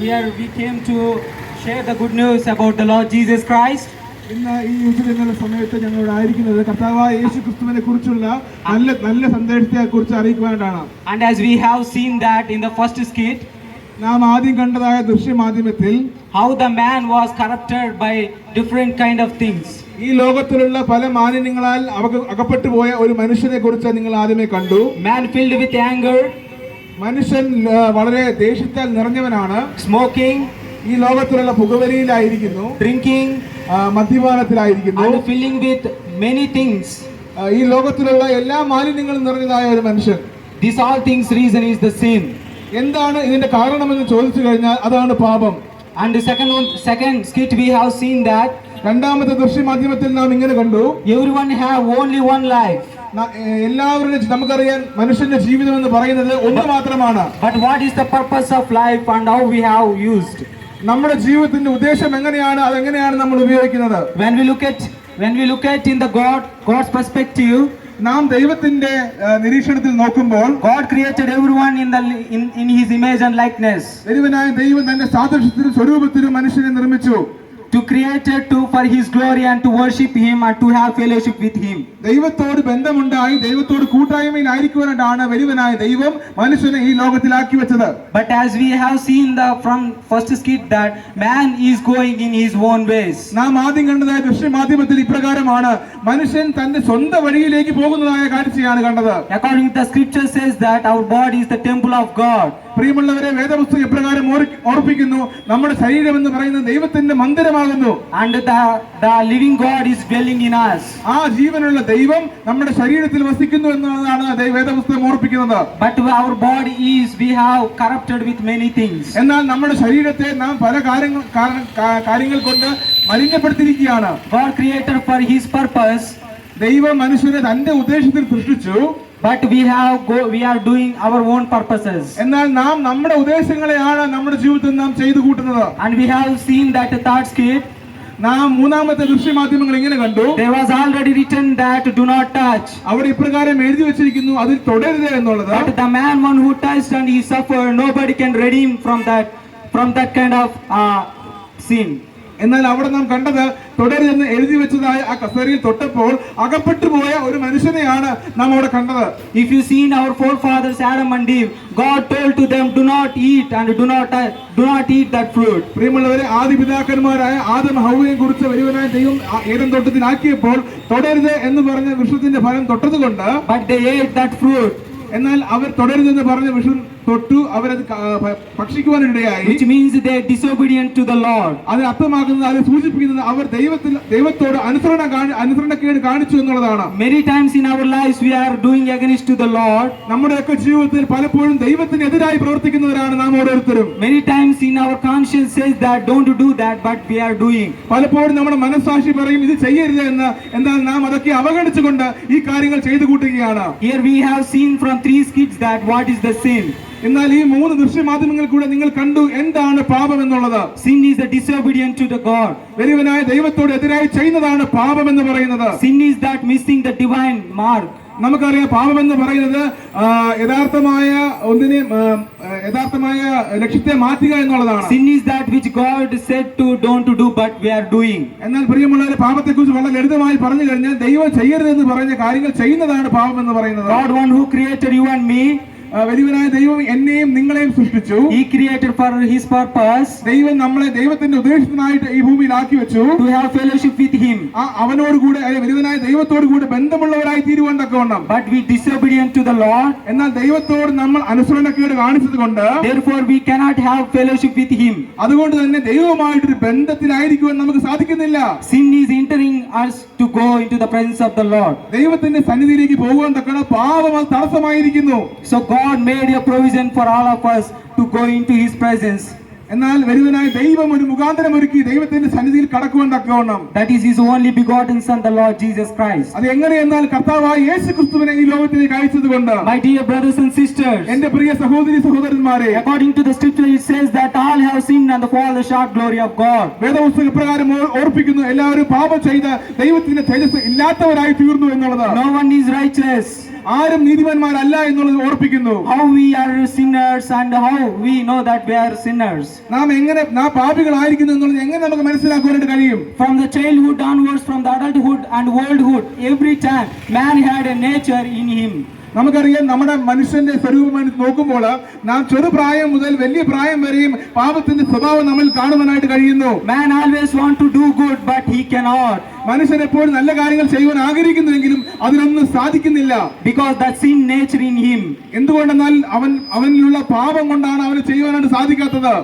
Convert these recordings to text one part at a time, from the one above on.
Here we came to share the good news about the Lord Jesus Christ. And as we have seen that in the first skit, how the man was corrupted by different kind of things. Man filled with anger, smoking, drinking, and filling with many things. These all things reason is the sin. And the second skit we have seen that everyone have only one life. But what is the purpose of life and how we have used? When we look at in the God's perspective, God created everyone in his image and likeness. To create it for his glory and to worship him and to have fellowship with him. But as we have seen from first skit that man is going in his own ways. According to the scripture says that our body is the temple of God. And the living God is dwelling in us. But our body is, we have corrupted with many things. God created for his purpose. But we are doing our own purposes. And we have seen that the third skit. There was already written that do not touch. But the man one who touched and he suffered, nobody can redeem from that kind of sin. If you see in our forefathers Adam and Eve, God told to them, do not eat and do not eat that fruit. But they ate that fruit. Which means they are disobedient to the Lord. Many times in our lives we are doing against to the Lord. Many times in our conscience says that don't do that, but we are doing. Here we have seen from three skits that what is the sin. Sin is the disobedience to the God. Sin is that missing the divine mark. Sin is that which God said to don't to do, but we are doing. God one who created you and me, He created for his purpose to have fellowship with him. But we disobedient to the Lord. Therefore we cannot have fellowship with him. Sin is entering us to go into the presence of the Lord. So God made a provision for all of us to go into his presence. That is his only begotten Son, the Lord Jesus Christ. My dear brothers and sisters, according to the scripture it says that all have sinned and fall the short glory of God. No one is righteous. ആരും നീതിമാന്മാരല്ല എന്നുള്ളത് ഓർപ്പിക്കുന്നു. How we are sinners and how we know that we are sinners. നാം പാപികളായിരിക്കുന്നു എന്നുള്ളത് എങ്ങനെ നമുക്ക് മനസ്സിലാക്കുവാനായിട്ട് കഴിയും? From the childhood onwards, from the adulthood and worldhood, every time man had a nature in him. നമുക്കറിയാം, നമ്മുടെ മനുഷ്യന്റെ സ്വരൂപം നോക്കുമ്പോൾ നാം ചെറുപ്രായം മുതൽ വലിയ പ്രായം വരെയും പാപത്തിന്റെ സ്വഭാവം നമ്മൾ കാണുവാനായിട്ട് കഴിയുന്നു. Man always want to do good but he cannot. മനുഷ്യൻ എപ്പോഴും നല്ല കാര്യങ്ങൾ ചെയ്യുവാൻ ആഗ്രഹിക്കുന്നുവെങ്കിലും അതിനൊന്നും സാധിക്കുന്നില്ല. Because that sin nature in him. എന്തുകൊണ്ടെന്നാൽ അവനിലുള്ള പാപം കൊണ്ടാണ് അവന് ചെയ്യുവാനായിട്ട് സാധിക്കാത്തത്.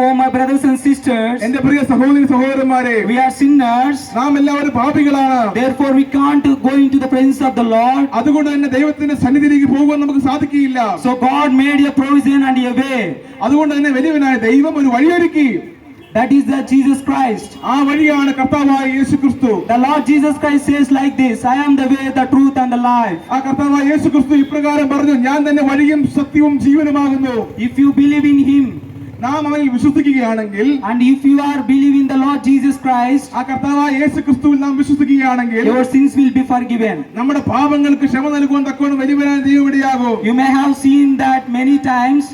Oh my brothers and sisters, എന്റെ പ്രിയ സഹോദരി സഹോദരന്മാരെ, we are sinners. നാം എല്ലാവരും പാപികളാണ്. Therefore we can't go into the presence of the Lord. അതുകൊണ്ട് തന്നെ ദൈവത്തിന്റെ സന്നിധിയിലേക്ക് പോകുവാൻ നമുക്ക് സാധിക്കില്ല. So God made a provision and a way. അതുകൊണ്ട് തന്നെ വലിയവനായ ദൈവം ഒരു വഴിയൊരുക്കി. That is the Jesus Christ. ആ വഴിയാണ് കർത്താവായ യേശുക്രിസ്തു. The Lord Jesus Christ says like this, I am the way, the truth and the life. ആ കർത്താവായ യേശുക്രിസ്തു ഇപ്രകാരം പറഞ്ഞു, ഞാൻ തന്നെ വഴിയും സത്യവും ജീവനുമാകുന്നു. If you believe in him, നാം അവനിൽ വിശ്വസിക്കുകയാണെങ്കിൽ, and if you are believing the Lord Jesus Christ, ആ കർത്താവായ യേശുക്രിസ്തുവിൽ നാം വിശ്വസിക്കുകയാണെങ്കിൽ, your sins will be forgiven. നമ്മുടെ പാപങ്ങൾക്ക് ക്ഷമ നൽകുവാൻ തക്കവണ്ണം വലിയവനായ ദൈവം ഇടയാകും. You may have seen that many times.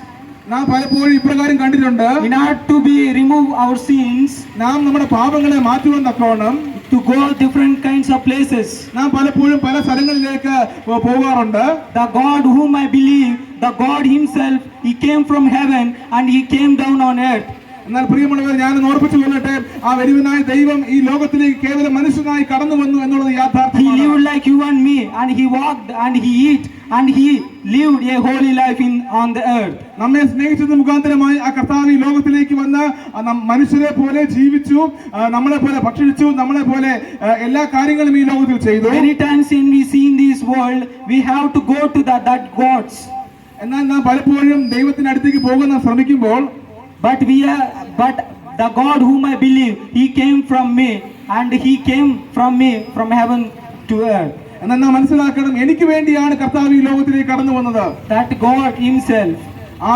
നാം പലപ്പോഴും ഇപ്രകാരം കണ്ടിട്ടുണ്ട്, In order to be remove our sins, നാം നമ്മുടെ പാപങ്ങളെ മാറ്റുവാൻ തക്കവണ്ണം to go different kinds of places. നാം പലപ്പോഴും പല സ്ഥലങ്ങളിലേക്ക് പോകാറുണ്ട്. The God whom I believe, the God himself, he came from heaven and he came down on earth. എന്നാൽ പ്രിയമുള്ളവർ, ഞാൻ ഓർപ്പിച്ചു കൊള്ളട്ടെ, ആ വലിയവനായ ദൈവം ഈ ലോകത്തിലേക്ക് കേവലം മനുഷ്യനായി കടന്നു വന്നു എന്നുള്ളത് He യാഥാർത്ഥ്യമാണ്. lived like you and me, and he walked and he eat and he lived a holy life on the earth. നമ്മെ സ്നേഹിച്ചത് മുഖാന്തരമായി ആ കർത്താവ് ഈ ലോകത്തിലേക്ക് വന്ന് മനുഷ്യരെ പോലെ ജീവിച്ചു, നമ്മളെ പോലെ ഭക്ഷിച്ചു, നമ്മളെ പോലെ എല്ലാ കാര്യങ്ങളും ഈ ലോകത്തിൽ ചെയ്തു. Many times when we see in this world, we have to go to that gods. എന്നാൽ നാം പലപ്പോഴും ദൈവത്തിന്റെ അടുത്തേക്ക് പോകാൻ ശ്രമിക്കുമ്പോൾ, But the God whom I believe, he came from me, and he came from me from heaven to earth. എന്നാൽ നാം മനസ്സിലാക്കണം, എനിക്ക് വേണ്ടിയാണ് കർത്താവ് ഈ ലോകത്തിലേക്ക് കടന്നു വന്നത്. That God himself, ആ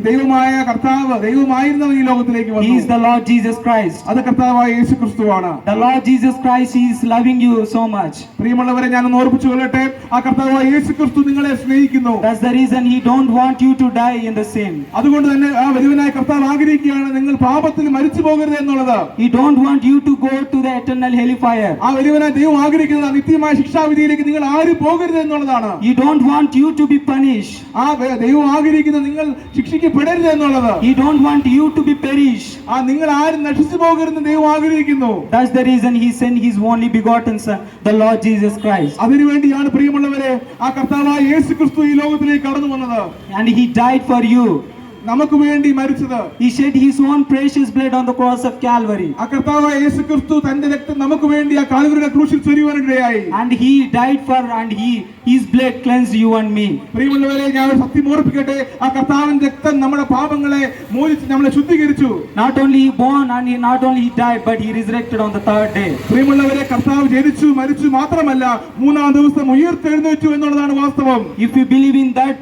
ദൈവമായ കർത്താവ്, ദൈവമായിരുന്നവൻ ഈ ലോകത്തിലേക്ക് he വന്നു. is the Lord Jesus Christ. അത് കർത്താവായ യേശുക്രിസ്തുവാണ്. The Lord Jesus Christ is loving you so much. പ്രിയമുള്ളവരെ, ഞാൻ ഒന്ന് ഓർപ്പിച്ചു കൊള്ളട്ടെ, ആ കർത്താവായ യേശുക്രിസ്തു നിങ്ങളെ സ്നേഹിക്കുന്നു. That's the reason he don't want you to die in the sin. അതുകൊണ്ട് തന്നെ ആ വലിയവനായ കർത്താവ് ആഗ്രഹിക്കുകയാണ് നിങ്ങൾ പാപത്തിൽ മരിച്ചു പോകരുത് എന്നുള്ളത്. He don't want you to go to the eternal hellfire. ആ വലിയവനായ ദൈവം ആഗ്രഹിക്കുന്നത് നിത്യമായ ശിക്ഷാവിധിയിലേക്ക് നിങ്ങൾ ആരും പോകരുത് എന്നുള്ളതാണ്. He don't want you to be punished. ആ ദൈവം ആഗ്രഹിക്കുന്നത് നിങ്ങൾ ശിക്ഷിക്കപ്പെടരുത് എന്നുള്ളത്. He don't want you to be perished. ആ നിങ്ങൾ ആരും നശിച്ചു പോകരുതെന്ന് ദൈവം ആഗ്രഹിക്കുന്നു. That's the reason he sent his only begotten son, the Lord Jesus Christ. അതിനുവേണ്ടിയാണ് പ്രിയമുള്ളവരെ ആ കർത്താവായ യേശുക്രിസ്തു ഈ ലോകത്തിലേക്ക് കടന്നു വന്നത്. And he died for you. നമുക്ക് വേണ്ടി മരിച്ചത്. He shed his own precious blood on the cross of Calvary. ആ കർത്താവായ യേശുക്രിസ്തു തന്റെ രക്തം നമുക്ക് വേണ്ടി ആ കാൽവരിയുടെ ക്രൂശിൽ ചൊരിയുവാനിടയായി. And he died for, and his blood cleansed you and me. പ്രിയമുള്ളവരെ, ഞാൻ ഒരു സത്യം ഓർപ്പിക്കട്ടെ, ആ കർത്താവിന്റെ രക്തം നമ്മുടെ പാപങ്ങളെ മോചിച്ച് നമ്മളെ ശുദ്ധീകരിച്ചു. Not only he born and not only he died, but he resurrected on the third day. പ്രിയമുള്ളവരെ, കർത്താവ് ജനിച്ചു മരിച്ചു മാത്രമല്ല, മൂന്നാം ദിവസം ഉയർത്തെഴുന്നേറ്റു എന്നുള്ളതാണ് വാസ്തവം. If you believe in that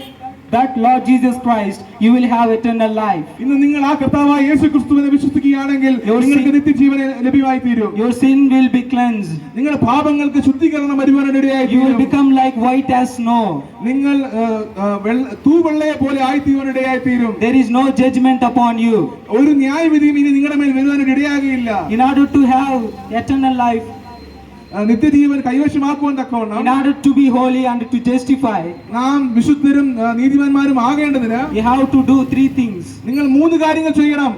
Lord Jesus Christ, you will have eternal life. ഇന്ന് നിങ്ങൾ ആ കർത്താവായ യേശുക്രിസ്തുവിനെ വിശ്വസിക്കുകയാണെങ്കിൽ നിങ്ങൾക്ക് നിത്യജീവൻ ലഭ്യമായി തീരും. Your sin will be cleansed. നിങ്ങളുടെ പാപങ്ങൾക്ക് ശുദ്ധീകരണം വരുവാനിടയായി You will become like white as snow. നിങ്ങൾ തൂവെള്ളയെ പോലെ ആയിത്തീരുവാനിടയായി തീരും. There is no judgment upon you. ഒരു ന്യായവിധിയും ഇനി നിങ്ങളുടെ മേൽ വരുവാനിടയാകില്ല. In order to have eternal life, നിത്യജീവൻ കൈവശമാക്കുവാൻ തക്കവണ്ണം, in order to be holy and to justify, നാം വിശുദ്ധരും നീതിമാന്മാരും ആകേണ്ടതിന് you have to do three things. നിങ്ങൾ മൂന്ന് കാര്യങ്ങൾ ചെയ്യണം.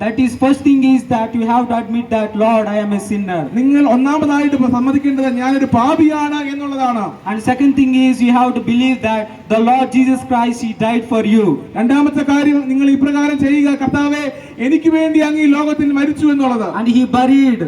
That is, first thing is that you have to admit that, Lord, I am a sinner. നിങ്ങൾ ഒന്നാമതായിട്ട് സമ്മതിക്കേണ്ടത് ഞാനൊരു പാപിയാണ് എന്നുള്ളതാണ്. And second thing is you have to believe that the Lord Jesus Christ, he died for you. രണ്ടാമത്തെ കാര്യം, നിങ്ങൾ ഇപ്രകാരം ചെയ്യുക, കർത്താവേ, എനിക്ക് വേണ്ടി അങ്ങ് ഈ ലോകത്തിൽ മരിച്ചു എന്നുള്ളത്. And he buried.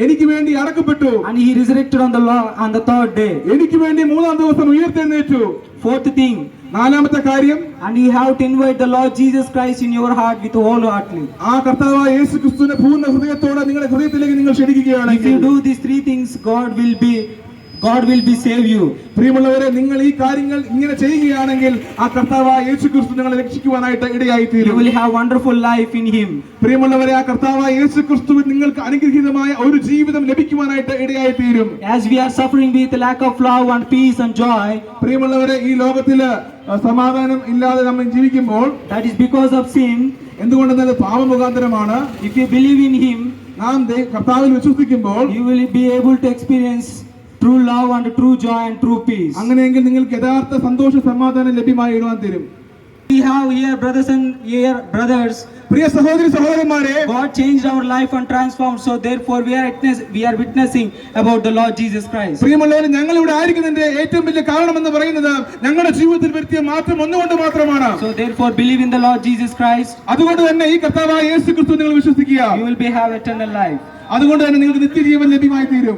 എനിക്ക് വേണ്ടി അടക്കപ്പെട്ടു. And he resurrected on the third day. എനിക്ക് വേണ്ടി മൂന്നാം ദിവസം ഉയർത്തെഴുന്നേറ്റു. Fourth thing, നാലാമത്തെ കാര്യം, and you have to invite the Lord Jesus Christ in your heart with wholeheartedly. ആ കർത്താവായ യേശുക്രിസ്തുവിനെ പൂർണ്ണ ഹൃദയത്തോടെ നിങ്ങളുടെ ഹൃദയത്തിലേക്ക് നിങ്ങൾ ക്ഷണിക്കുകയാണെങ്കിൽ, if you do these three things, God will be save you. പ്രിയമുള്ളവരെ, നിങ്ങൾ ഈ കാര്യങ്ങൾ ഇങ്ങനെ ചെയ്യുകയാണെങ്കിൽ ആ കർത്താവായ യേശുക്രിസ്തു നിങ്ങളെ രക്ഷിക്കുവാനായിട്ട് ഇടയായി You തീരും. will have wonderful life in Him. പ്രിയമുള്ളവരെ, ആ കർത്താവായ യേശുക്രിസ്തുവിൽ നിങ്ങൾക്ക് അനുഗ്രഹീതമായ ഒരു ജീവിതം ലഭിക്കുവാനായിട്ട് ഇടയായി തീരും. As we are suffering with lack of love and peace and joy, പ്രിയമുള്ളവരെ, ഈ ലോകത്തില് സമാധാനം ഇല്ലാതെ നമ്മൾ ജീവിക്കുമ്പോൾ that is because of sin. എന്തുകൊണ്ടെന്നാൽ പാപമുഖാന്തരമാണ്. If you believe in Him, നാം കർത്താവിൽ വിശ്വസിക്കുമ്പോൾ you will be able to experience true love and true joy and true peace. അങ്ങനെയെങ്കിൽ നിങ്ങൾക്ക് യഥാർത്ഥ സന്തോഷ സമാധാനം ലഭ്യമായി ഇടുവാൻ തരും. We have here brothers, പ്രിയ സഹോദരി സഹോദരന്മാരെ, God changed our life and transformed. So therefore we are witnessing about the Lord Jesus Christ. പ്രിയമുള്ളവരെ, ഞങ്ങൾ ഇവിടെ ആയിരിക്കുന്നതിന്റെ ഏറ്റവും വലിയ കാരണം എന്ന് പറയുന്നത് ഞങ്ങളുടെ ജീവിതത്തിൽ വരുത്തിയ മാറ്റം ഒന്നുകൊണ്ട് മാത്രമാണ്. So therefore believe in the Lord Jesus Christ. അതുകൊണ്ട് തന്നെ ഈ കർത്താവായ യേശുക്രിസ്തു നിങ്ങൾ വിശ്വസിക്കുക. You will have eternal life. അതുകൊണ്ട് തന്നെ നിങ്ങൾക്ക് നിത്യജീവൻ ലഭ്യമായി തീരും.